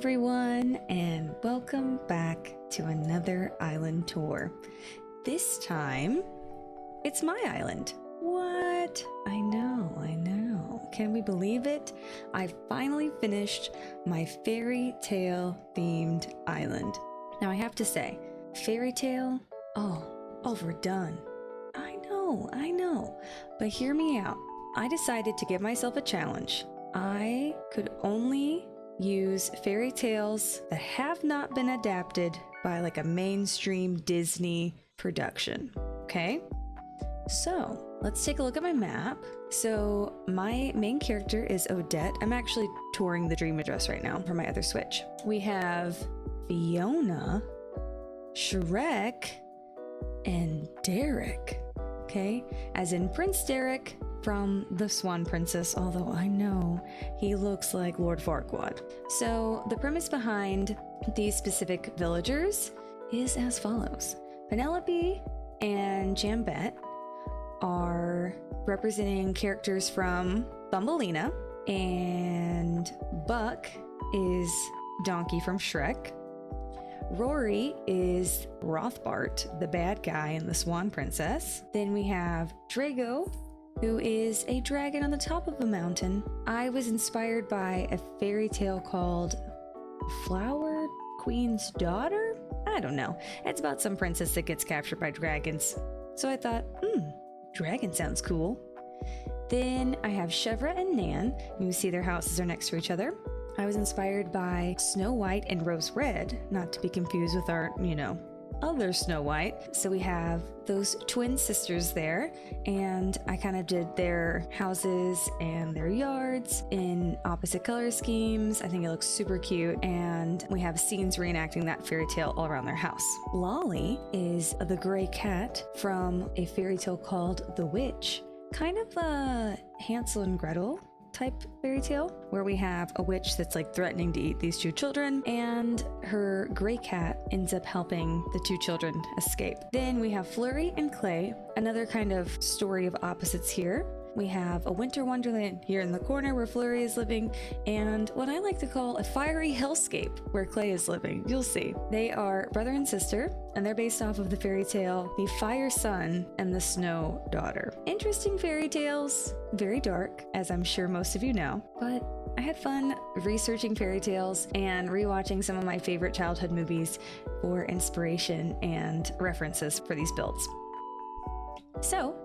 everyone, and welcome back to another island tour. This time, it's my island. What? I know. Can we believe it? I finally finished my fairy tale themed island. Now I have to say, fairy tale? Oh, overdone. I know. But hear me out. I decided to give myself a challenge. I could only use fairy tales that have not been adapted by like a mainstream Disney production. Okay? So let's take a look at my map. So my main character is Odette. I'm actually touring the dream address right now for my other Switch. We have Fiona, Shrek, and Derek. Okay? As in Prince Derek from the Swan Princess, although I know he looks like Lord Farquaad. So the premise behind these specific villagers is as follows. Penelope and Jambette are representing characters from Thumbelina, and Buck is Donkey from Shrek. Rory is Rothbart, the bad guy in the Swan Princess. Then we have Drago, who is a dragon on the top of a mountain. I was inspired by a fairy tale called Flower Queen's Daughter? I don't know. It's about some princess that gets captured by dragons. So I thought, dragon sounds cool. Then I have Chevra and Nan. You see their houses are next to each other. I was inspired by Snow White and Rose Red, not to be confused with our, other Snow White. So we have those twin sisters there, and I kind of did their houses and their yards in opposite color schemes. I think it looks super cute, and we have scenes reenacting that fairy tale all around their house. Lolly is the gray cat from a fairy tale called The Witch, kind of a Hansel and Gretel type fairy tale, where we have a witch that's like threatening to eat these two children, and her gray cat ends up helping the two children escape. Then we have Flurry and Clay, another kind of story of opposites here. We have a winter wonderland here in the corner where Flurry is living, and what I like to call a fiery hellscape where Clay is living. You'll see. They are brother and sister, and they're based off of the fairy tale The Fire Son and the Snow Daughter. Interesting fairy tales, very dark, as I'm sure most of you know, but I had fun researching fairy tales and rewatching some of my favorite childhood movies for inspiration and references for these builds. So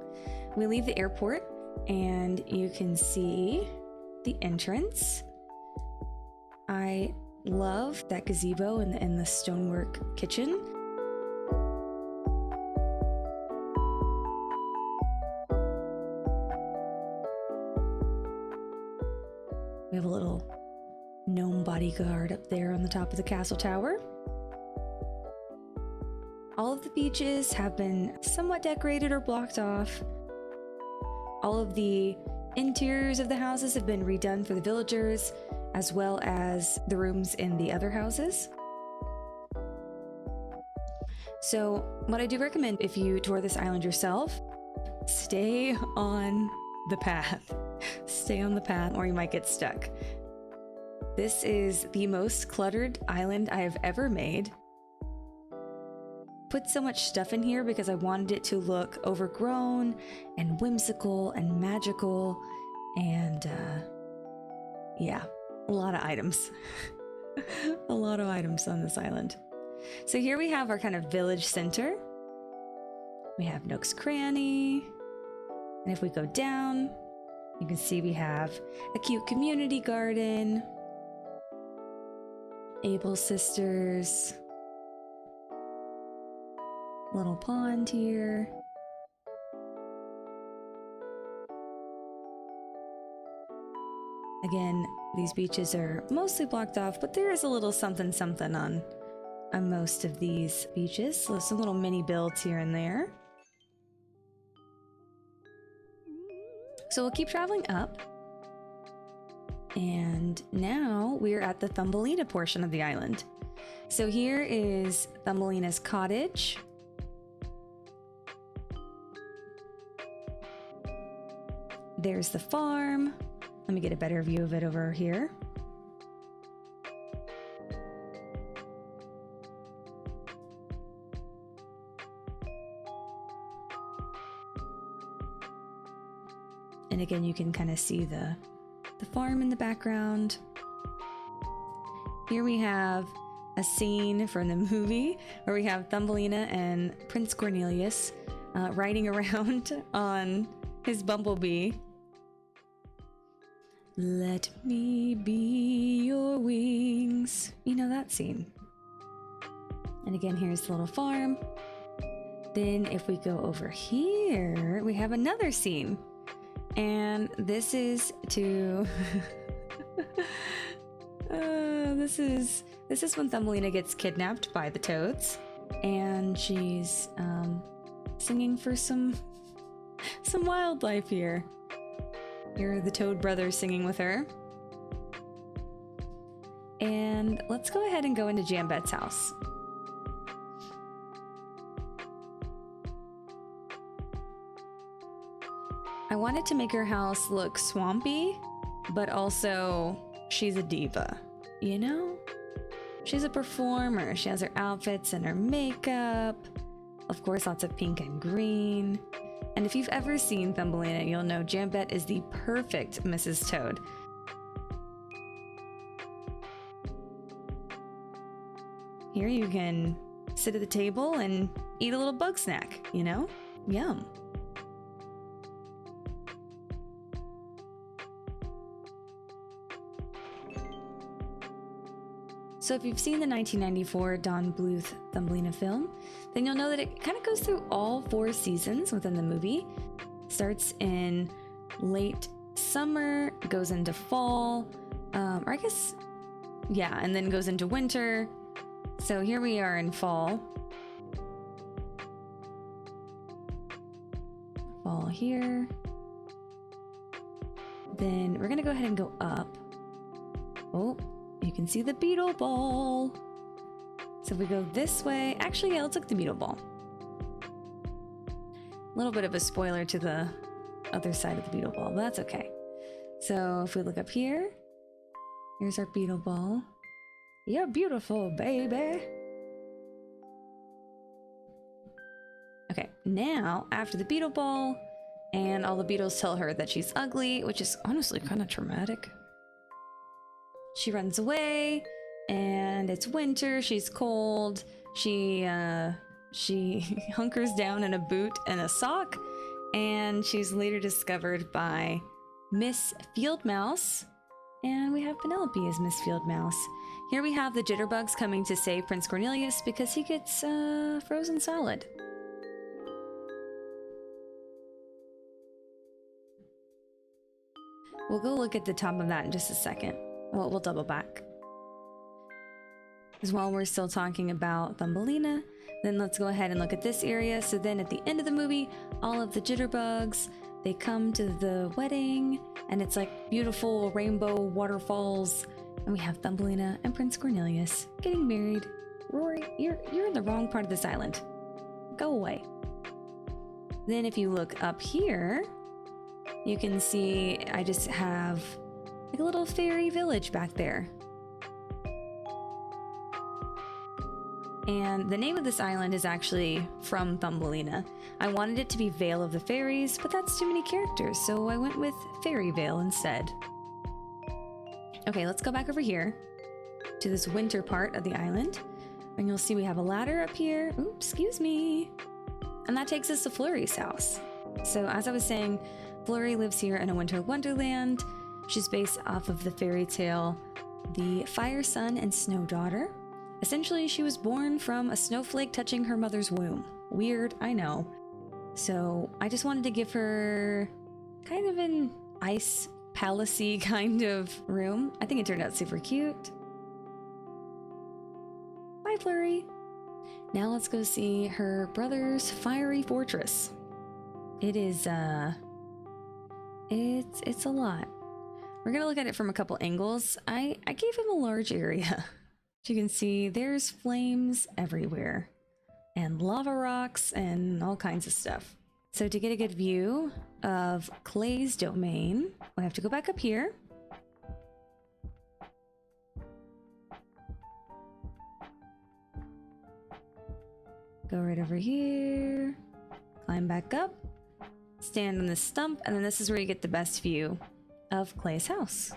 we leave the airport, and you can see the entrance. I love that gazebo and the stonework kitchen. We have a little gnome bodyguard up there on the top of the castle tower. All of the beaches have been somewhat decorated or blocked off. All of the interiors of the houses have been redone for the villagers, as well as the rooms in the other houses. So what I do recommend, if you tour this island yourself, stay on the path. Stay on the path or you might get stuck. This is the most cluttered island I have ever made. Put so much stuff in here because I wanted it to look overgrown and whimsical and magical, and yeah, a lot of items. A lot of items on this island. So here we have our kind of village center. We have Nook's Cranny, and if we go down, you can see we have a cute community garden, Able Sisters, little pond here. Again, these beaches are mostly blocked off, but there is a little something on most of these beaches. So some little mini builds here and there. So we'll keep traveling up. And now we're at the Thumbelina portion of the island. So here is Thumbelina's cottage. There's the farm. Let me get a better view of it over here. And again, you can kind of see the farm in the background. Here we have a scene from the movie where we have Thumbelina and Prince Cornelius riding around on his bumblebee. Let me be your wings. You know that scene. And again, here's the little farm. Then if we go over here, we have another scene. And this is to... this is when Thumbelina gets kidnapped by the toads. And she's singing for some wildlife here. Here are the Toad brothers singing with her. And let's go ahead and go into Jambette's house. I wanted to make her house look swampy, but also she's a diva, you know? She's a performer. She has her outfits and her makeup. Of course, lots of pink and green. And if you've ever seen Thumbelina, you'll know Jambette is the perfect Mrs. Toad. Here you can sit at the table and eat a little bug snack, you know? Yum. So if you've seen the 1994 Don Bluth Thumbelina film, then you'll know that it kind of goes through all 4 seasons within the movie. Starts in late summer, goes into fall, or I guess, yeah, and then goes into winter. So here we are in fall. Fall here. Then we're gonna go ahead and go up. Oh. You can see the beetle ball. So if we go this way, actually, yeah, let's look at the beetle ball. A little bit of a spoiler to the other side of the beetle ball, but that's okay. So if we look up here, here's our beetle ball. You're beautiful, baby. Okay, now after the beetle ball, and all the beetles tell her that she's ugly, which is honestly kind of traumatic. She runs away, and it's winter, she's cold, she hunkers down in a boot and a sock, and she's later discovered by Miss Fieldmouse, and we have Penelope as Miss Fieldmouse. Here we have the jitterbugs coming to save Prince Cornelius because he gets frozen solid. We'll go look at the top of that in just a second. Well, we'll double back. Because while we're still talking about Thumbelina, then let's go ahead and look at this area. So then at the end of the movie, all of the jitterbugs, they come to the wedding, and it's like beautiful rainbow waterfalls, and we have Thumbelina and Prince Cornelius getting married. Rory, you're in the wrong part of this island. Go away. Then if you look up here, you can see I just have like a little fairy village back there. And the name of this island is actually from Thumbelina. I wanted it to be Vale of the Fairies, but that's too many characters, so I went with Fairy Vale instead. Okay, let's go back over here to this winter part of the island, and you'll see we have a ladder up here. Oops, excuse me. And that takes us to Flurry's house. So as I was saying, Flurry lives here in a winter wonderland. She's based off of the fairy tale, The Fire Sun and Snow Daughter. Essentially, she was born from a snowflake touching her mother's womb. Weird, I know. So I just wanted to give her kind of an ice palace-y kind of room. I think it turned out super cute. Bye, Flurry. Now let's go see her brother's fiery fortress. It is, it's a lot. We're gonna look at it from a couple angles. I gave him a large area. As you can see, there's flames everywhere, and lava rocks, and all kinds of stuff. So to get a good view of Clay's domain, we have to go back up here. Go right over here, climb back up, stand on this stump, and then this is where you get the best view of Clay's house.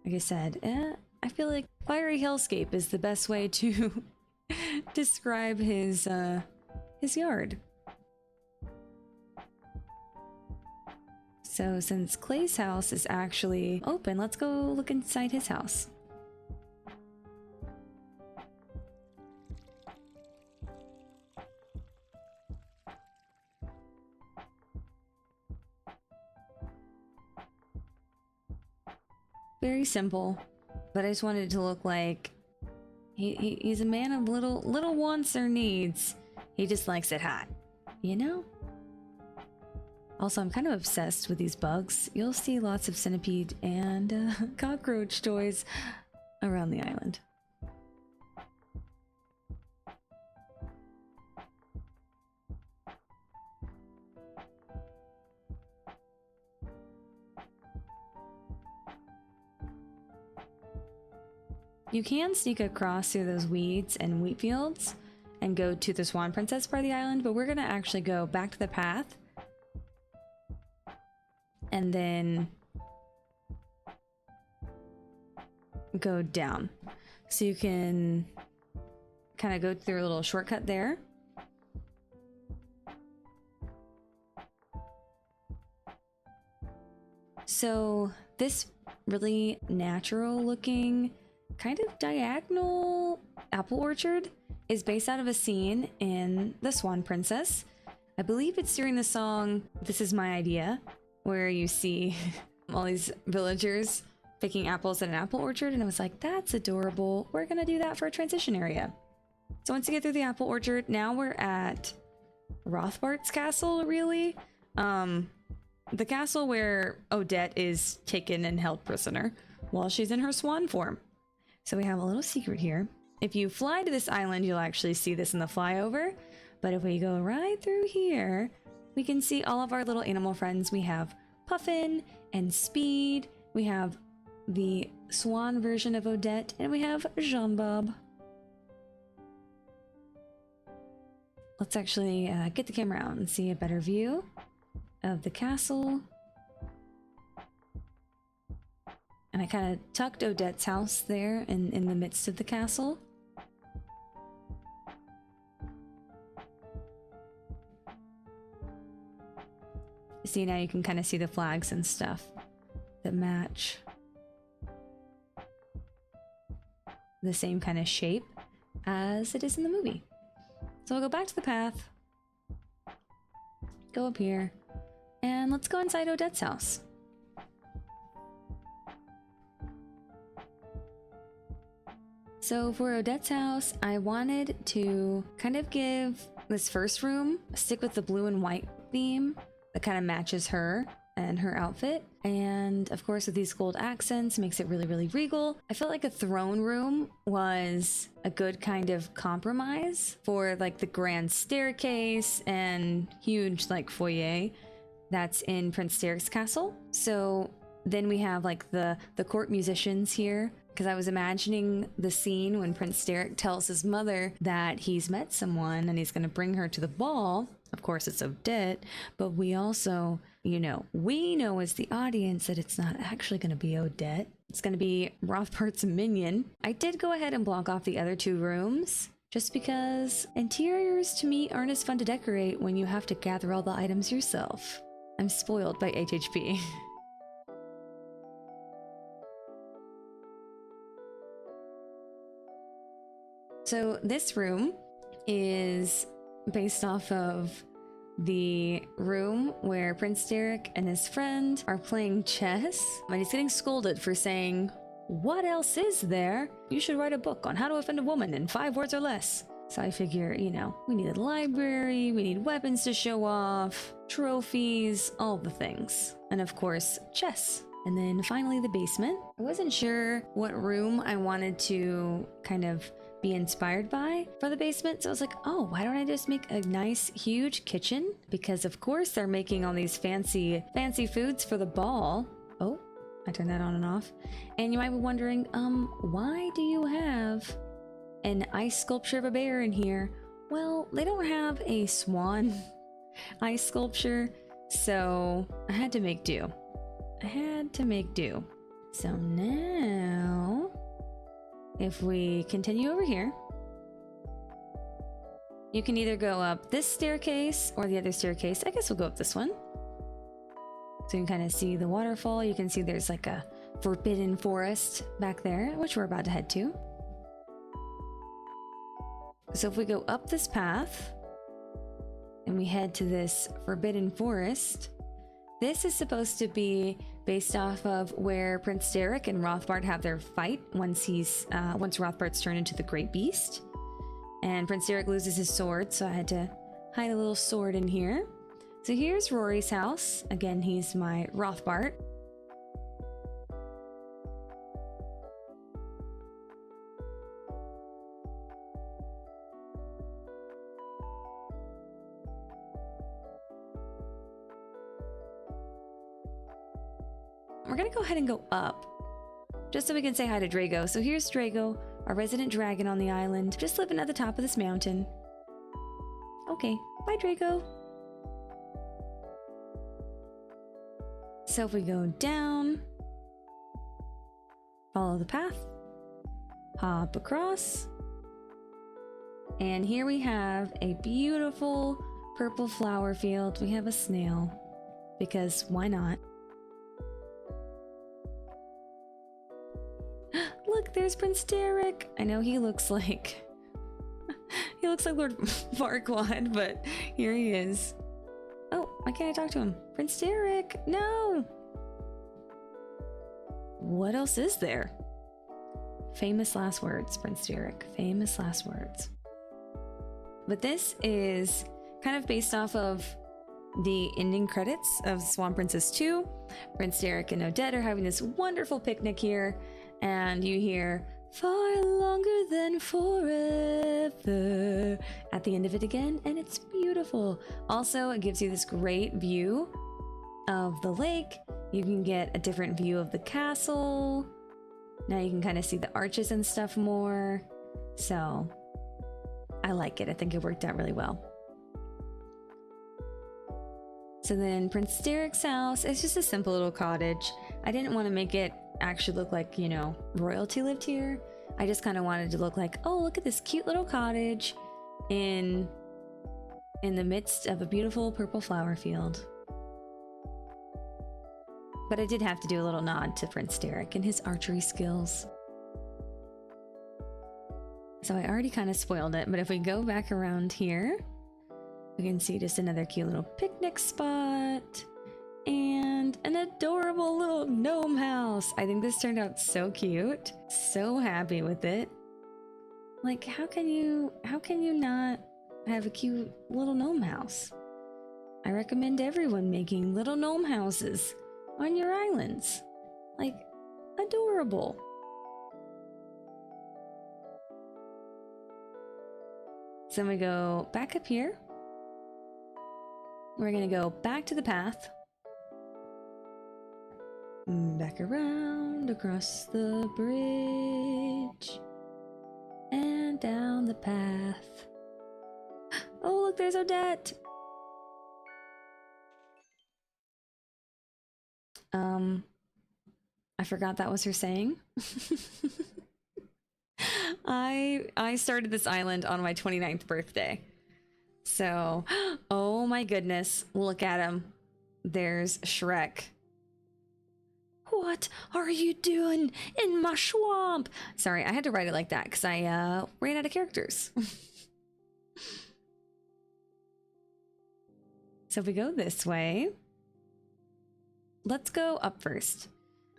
Like I said, I feel like Fiery Hellscape is the best way to describe his yard. So since Clay's house is actually open, let's go look inside his house. Very simple, but I just wanted it to look like he's a man of little wants or needs. He just likes it hot, you know? Also, I'm kind of obsessed with these bugs. You'll see lots of centipede and cockroach toys around the island. You can sneak across through those weeds and wheat fields and go to the Swan Princess part of the island, but we're gonna actually go back to the path and then go down. So you can kind of go through a little shortcut there. So this really natural looking kind of diagonal apple orchard is based out of a scene in The Swan Princess. I believe it's during the song This Is My Idea, where you see all these villagers picking apples at an apple orchard, and I was like, that's adorable. We're gonna do that for a transition area. So once you get through the apple orchard, now we're at Rothbart's castle, really. The castle where Odette is taken and held prisoner while she's in her swan form. So we have a little secret here. If you fly to this island, you'll actually see this in the flyover. But if we go right through here, we can see all of our little animal friends. We have Puffin and Speed. We have the swan version of Odette. And we have Jean-Bob. Let's actually get the camera out and see a better view of the castle. And I kind of tucked Odette's house there in the midst of the castle. See, now you can kind of see the flags and stuff that match the same kind of shape as it is in the movie. So we'll go back to the path, go up here, and let's go inside Odette's house. So for Odette's house, I wanted to kind of give this first room stick with the blue and white theme that kind of matches her and her outfit. And of course, with these gold accents, makes it really, really regal. I felt like a throne room was a good kind of compromise for like the grand staircase and huge like foyer that's in Prince Derek's castle. So then we have like the court musicians here, because I was imagining the scene when Prince Derek tells his mother that he's met someone and he's going to bring her to the ball. Of course, it's Odette, but we also, we know as the audience that it's not actually going to be Odette. It's going to be Rothbart's minion. I did go ahead and block off the other two rooms, just because interiors to me aren't as fun to decorate when you have to gather all the items yourself. I'm spoiled by HHP. So this room is based off of the room where Prince Derek and his friend are playing chess, and he's getting scolded for saying, "What else is there? You should write a book on how to offend a woman in 5 words or less." So I figure, we need a library, we need weapons to show off, trophies, all the things. And of course, chess. And then finally the basement. I wasn't sure what room I wanted to kind of be inspired by for the basement, so I was like, oh, why don't I just make a nice huge kitchen? Because of course they're making all these fancy foods for the ball. Oh, I turned that on and off. And you might be wondering, why do you have an ice sculpture of a bear in here? Well, they don't have a swan ice sculpture, so I had to make do. So now, if we continue over here, you can either go up this staircase or the other staircase. I guess we'll go up this one. So you can kind of see the waterfall. You can see there's like a forbidden forest back there, which we're about to head to. So if we go up this path and we head to this forbidden forest, this is supposed to be based off of where Prince Derek and Rothbard have their fight once Rothbard's turned into the Great Beast. And Prince Derek loses his sword, so I had to hide a little sword in here. So here's Rory's house. Again, he's my Rothbard. We're gonna go ahead and go up, just so we can say hi to Drago. So here's Drago, our resident dragon on the island, just living at the top of this mountain. Okay, bye Drago. So if we go down, follow the path, hop across, and here we have a beautiful purple flower field. We have a snail, because why not? Look, there's Prince Derek. I know he looks like Lord Farquaad, but here he is. Oh, why can't I talk to him? Prince Derek, no! What else is there? Famous last words, Prince Derek. Famous last words. But this is kind of based off of the ending credits of Swan Princess 2. Prince Derek and Odette are having this wonderful picnic here, and you hear "far longer than forever" at the end of it again, and it's beautiful. Also, it gives you this great view of the lake. You can get a different view of the castle. Now you can kind of see the arches and stuff more. So I like it. I think it worked out really well. So then Prince Derek's house, it's just a simple little cottage. I didn't want to make it actually look like, you know, royalty lived here. I just kind of wanted to look like, oh, look at this cute little cottage in the midst of a beautiful purple flower field. But I did have to do a little nod to Prince Derek and his archery skills. So I already kind of spoiled it, but if we go back around here, we can see just another cute little picnic spot and an adorable little gnome house. I think this turned out so cute. So happy with it. Like, how can you not have a cute little gnome house? I recommend everyone making little gnome houses on your islands. Like, adorable. So then we go back up here. We're gonna go back to the path. Back around, across the bridge, and down the path. Oh, look, there's Odette! I forgot that was her saying. I started this island on my 29th birthday. So, oh my goodness, look at him. There's Shrek. What are you doing in my swamp? Sorry, I had to write it like that because I ran out of characters. So if we go this way, let's go up first.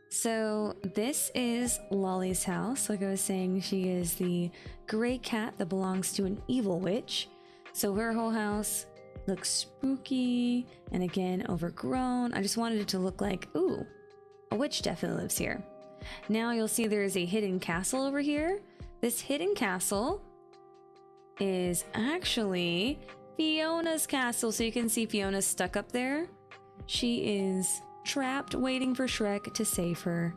So this is Lolly's house. Like I was saying, she is the gray cat that belongs to an evil witch. So her whole house looks spooky and again overgrown. I just wanted it to look like, ooh, a witch definitely lives here. Now you'll see there is a hidden castle over here. This hidden castle is actually Fiona's castle. So you can see Fiona stuck up there. She is trapped waiting for Shrek to save her.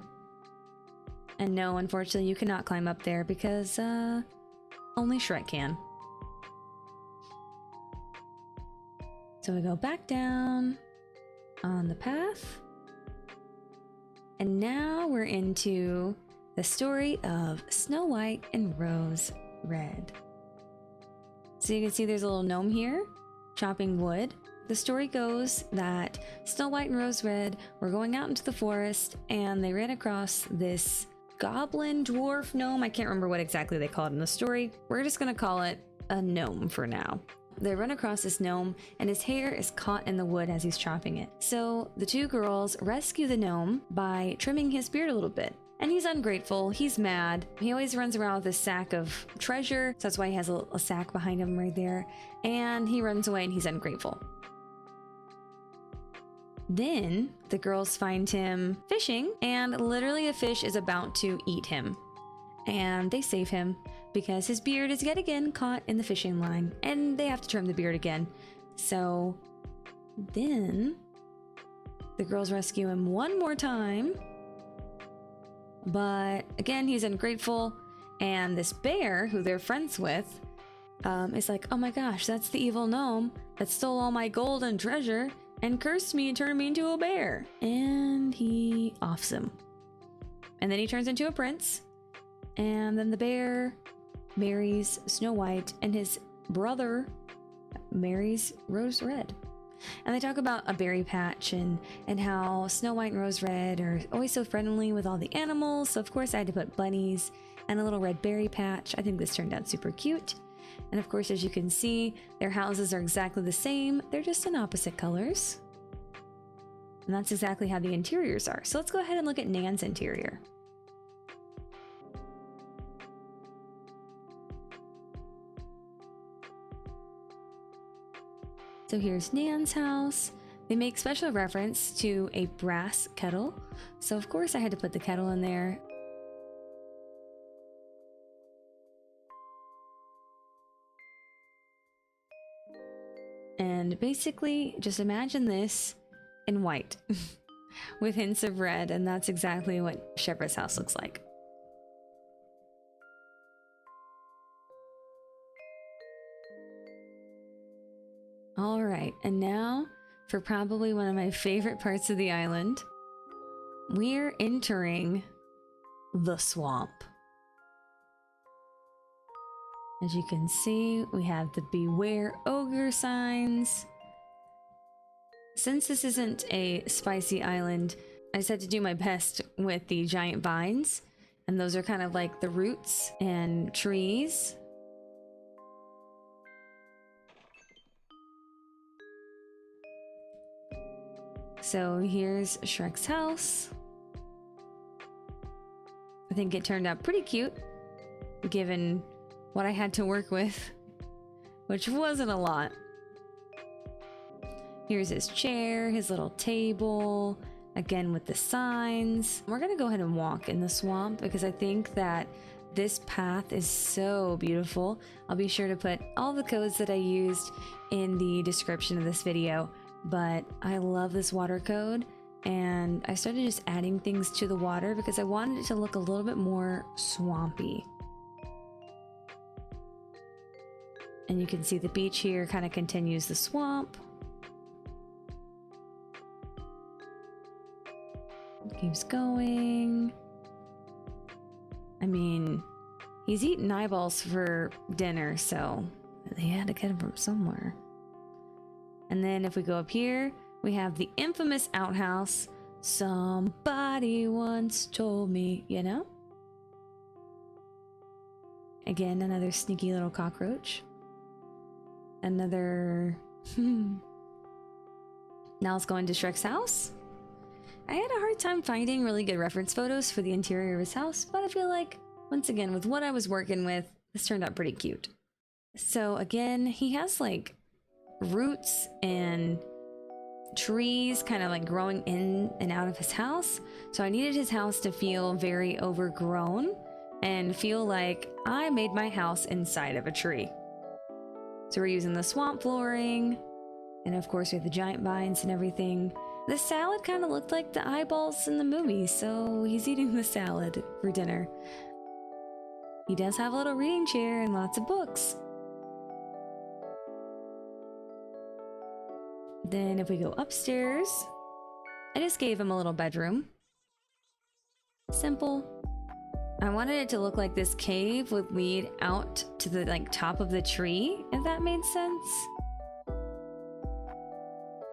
And no, unfortunately, you cannot climb up there because only Shrek can. So So we go back down on the path. And now we're into the story of Snow White and Rose Red. So you can see there's a little gnome here chopping wood. The story goes that Snow White and Rose Red were going out into the forest and they ran across this goblin dwarf gnome. I can't remember what exactly they call it in the story. We're just gonna call it a gnome for now. They run across this gnome and his hair is caught in the wood as he's chopping it. So the two girls rescue the gnome by trimming his beard a little bit. And he's ungrateful, he's mad. He always runs around with a sack of treasure, so that's why he has a sack behind him right there. And he runs away and he's ungrateful. Then the girls find him fishing, and literally a fish is about to eat him. And they save him because his beard is yet again caught in the fishing line, and they have to trim the beard again. So then the girls rescue him one more time, but again he's ungrateful, and this bear who they're friends with is like, oh my gosh, that's the evil gnome that stole all my gold and treasure and cursed me and turned me into a bear. And he offs him. And then he turns into a prince. And then the bear marries Snow White, and his brother marries Rose Red. And they talk about a berry patch and how Snow White and Rose Red are always so friendly with all the animals. So of course I had to put bunnies and a little red berry patch. I think this turned out super cute. And of course, as you can see, their houses are exactly the same. They're just in opposite colors. And that's exactly how the interiors are. So let's go ahead and look at Nan's interior. So here's Nan's house. They make special reference to a brass kettle. So of course I had to put the kettle in there. And basically, just imagine this in white with hints of red, and that's exactly what Shepherd's house looks like. All right, and now for probably one of my favorite parts of the island, we're entering the swamp. As you can see, we have the Beware Ogre signs. Since this isn't a spicy island, I just had to do my best with the giant vines. And those are kind of like the roots and trees. So here's Shrek's house. I think it turned out pretty cute, given what I had to work with, which wasn't a lot. Here's his chair, his little table, again with the signs. We're gonna go ahead and walk in the swamp because I think that this path is so beautiful. I'll be sure to put all the codes that I used in the description of this video, but I love this water code, and I started just adding things to the water because I wanted it to look a little bit more swampy. And you can see the beach here kind of continues the swamp. Keeps going. I mean, he's eating eyeballs for dinner, so they had to get him from somewhere. And then if we go up here, we have the infamous outhouse. Somebody once told me, you know? Again, another sneaky little cockroach. Another... Now let's go into Shrek's house. I had a hard time finding really good reference photos for the interior of his house, but I feel like, once again, with what I was working with, this turned out pretty cute. So again, he has like roots and trees kind of like growing in and out of his house. So I needed his house to feel very overgrown and feel like I made my house inside of a tree. So we're using the swamp flooring, and of course we have the giant vines and everything. The salad kind of looked like the eyeballs in the movie, so he's eating the salad for dinner. He does have a little reading chair and lots of books. Then if we go upstairs, I just gave him a little bedroom. Simple. I wanted it to look like this cave would lead out to the top of the tree, if that made sense.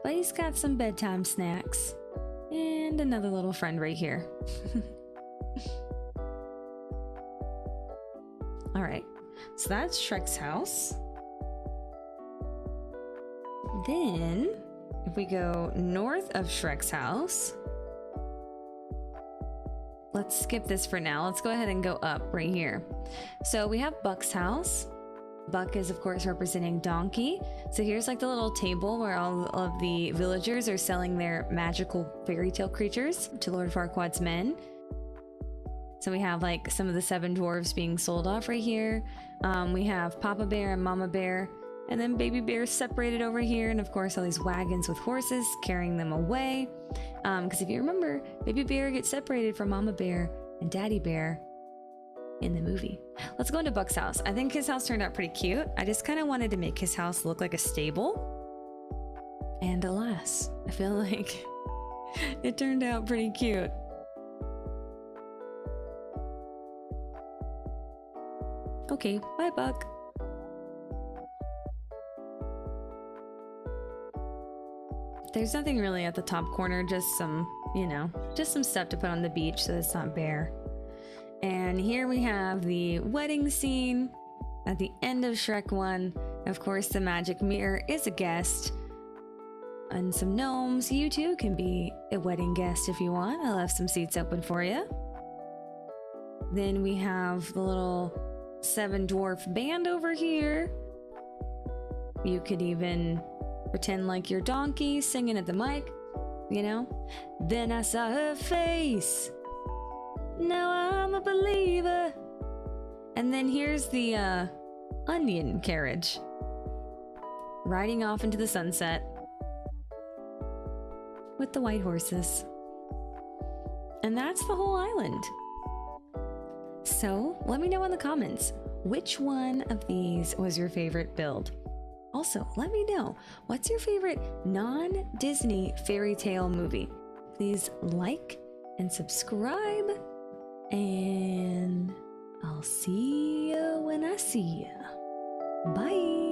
But he's got some bedtime snacks and another little friend right here. All right, so that's Shrek's house. Then if we go north of Shrek's house, let's skip this for now. Let's go ahead and go up right here. So we have Buck's house. Buck is of course representing donkey. So here's like the little table where all of the villagers are selling their magical fairy tale creatures to Lord Farquaad's men. So we have like some of the 7 dwarves being sold off right here. We have Papa Bear and Mama Bear, and then Baby Bear separated over here, and of course all these wagons with horses carrying them away. Because if you remember, Baby Bear gets separated from Mama Bear and Daddy Bear in the movie. Let's go into Buck's house. I think his house turned out pretty cute. I just kind of wanted to make his house look like a stable. And alas, I feel like it turned out pretty cute. Okay, bye Buck. There's nothing really at the top corner, just some, just some stuff to put on the beach so it's not bare. And here we have the wedding scene at the end of Shrek 1. Of course, the magic mirror is a guest. And some gnomes. You too can be a wedding guest if you want. I left some seats open for you. Then we have the little 7 dwarf band over here. You could even pretend like you're donkey singing at the mic, Then I saw her face. Now I'm a believer. And then here's the onion carriage riding off into the sunset with the white horses. And that's the whole island. So let me know in the comments, which one of these was your favorite build? Also, let me know, what's your favorite non-Disney fairy tale movie? Please like and subscribe, and I'll see you when I see you. Bye!